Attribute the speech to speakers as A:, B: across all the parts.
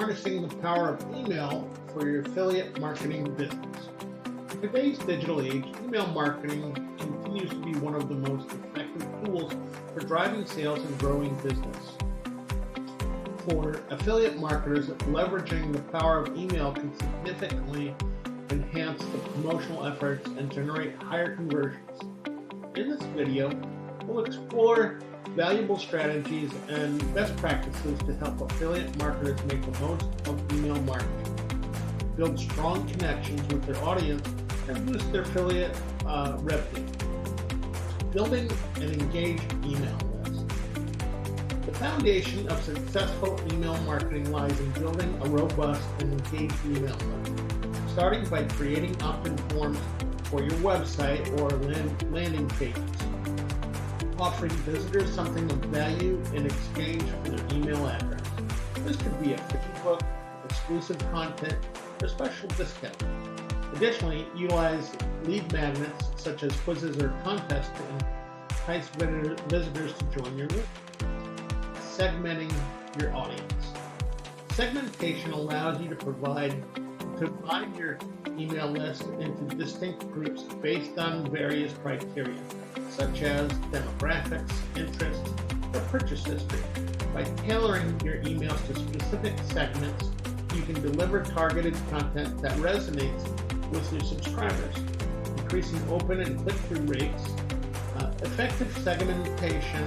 A: harnessing the power of email for your affiliate marketing business. In today's digital age, email marketing continues to be one of the most effective tools for driving sales and growing business. For affiliate marketers, leveraging the power of email can significantly enhance the promotional efforts and generate higher conversions. In this video, we'll explore valuable strategies and best practices to help affiliate marketers make the most of email marketing, build strong connections with their audience, and boost their affiliate revenue. Building an engaged email list. The foundation of successful email marketing lies in building a robust and engaged email list, starting by creating opt-in forms for your website or landing pages, offering visitors something of value in exchange for their email address. This could be a free book, exclusive content, or special discount. Additionally, utilize lead magnets such as quizzes or contests to entice visitors to join your list. Segmenting your audience. Segmentation allows you to divide your email list into distinct groups based on various criteria, such as demographics, interests, or purchase history. By tailoring your emails to specific segments, you can deliver targeted content that resonates with your subscribers, increasing open and click-through rates. Effective segmentation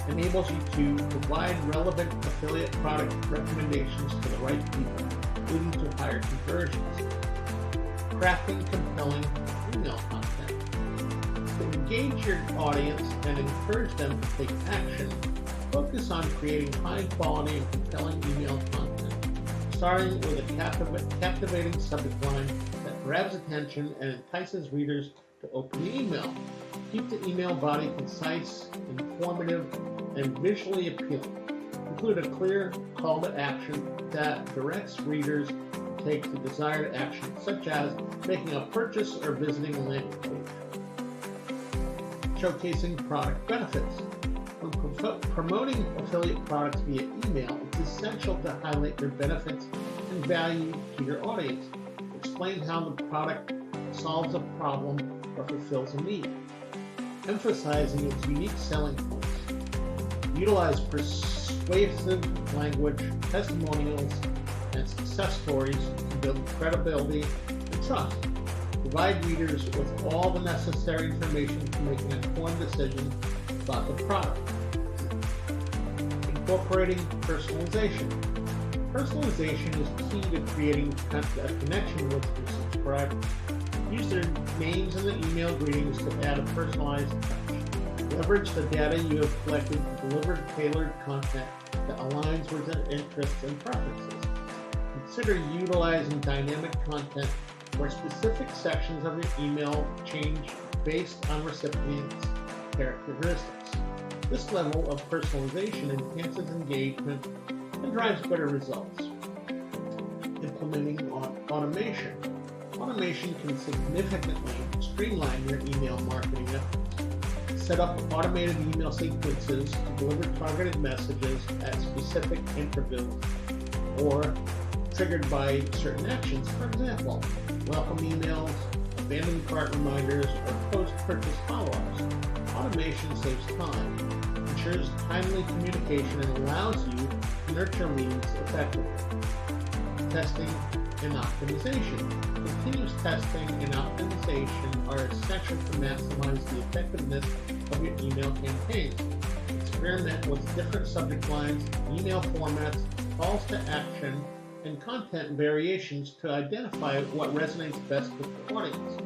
A: enables you to provide relevant affiliate product recommendations to the right people, leading to higher conversions. Crafting compelling email content. To engage your audience and encourage them to take action, focus on creating high-quality and compelling email content, starting with a captivating subject line that grabs attention and entices readers to open the email. Keep the email body concise, informative, and visually appealing. Include a clear call to action that directs readers to take the desired action, such as making a purchase or visiting a landing page. Showcasing product benefits. When promoting affiliate products via email, it's essential to highlight their benefits and value to your audience. Explain how the product solves a problem or fulfills a need, emphasizing its unique selling points. Utilize persuasive language, testimonials, and success stories to build credibility and trust. Provide readers with all the necessary information to make an informed decision about the product. Incorporating personalization. Personalization is key to creating a connection with your subscribers. Use their names in the email greetings to add a personalized touch. Leverage the data you have collected to deliver tailored content that aligns with their interests and preferences. Consider utilizing dynamic content where specific sections of your email change based on recipients' characteristics. This level of personalization enhances engagement and drives better results. Implementing automation. Automation can significantly streamline your email marketing efforts. Set up automated email sequences to deliver targeted messages at specific intervals or triggered by certain actions. For example, welcome emails, abandoned cart reminders, or post-purchase follow-ups. Automation saves time, ensures timely communication, and allows you to nurture leads effectively. Testing and optimization. Continuous testing and optimization are essential to maximize the effectiveness of your email campaigns. Experiment with different subject lines, email formats, calls to action, and content variations to identify what resonates best with the audience.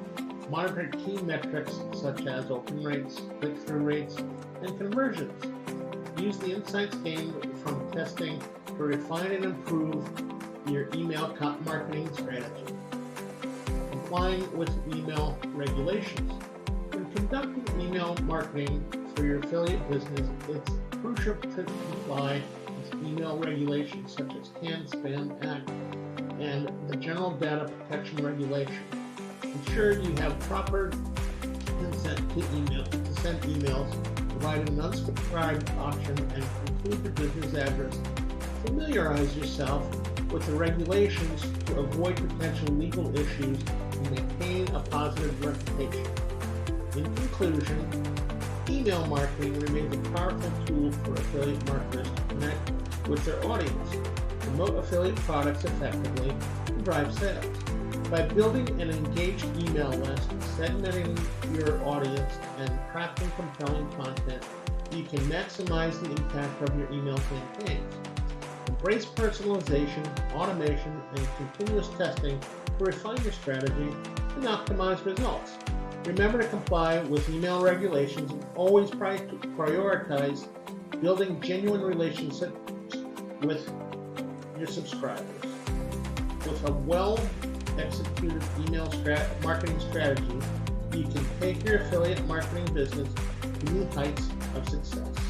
A: Monitor key metrics such as open rates, click-through rates, and conversions. Use the insights gained from testing to refine and improve your email marketing strategy. Complying with email regulations. When conducting email marketing for your affiliate business, it's crucial to comply with email regulations such as CAN-SPAM Act and the General Data Protection Regulation. Ensure you have proper consent to send emails, provide an unsubscribed option, and include the business address. Familiarize yourself with the regulations to avoid potential legal issues and maintain a positive reputation. In conclusion, email marketing remains a powerful tool for affiliate marketers to connect with their audience, promote affiliate products effectively, and drive sales. By building an engaged email list, segmenting your audience, and crafting compelling content, you can maximize the impact of your email campaigns. Embrace personalization, automation, and continuous testing to refine your strategy and optimize results. Remember to comply with email regulations and always prioritize building genuine relationships with your subscribers. With a well-executed email marketing strategy, you can take your affiliate marketing business to new heights of success.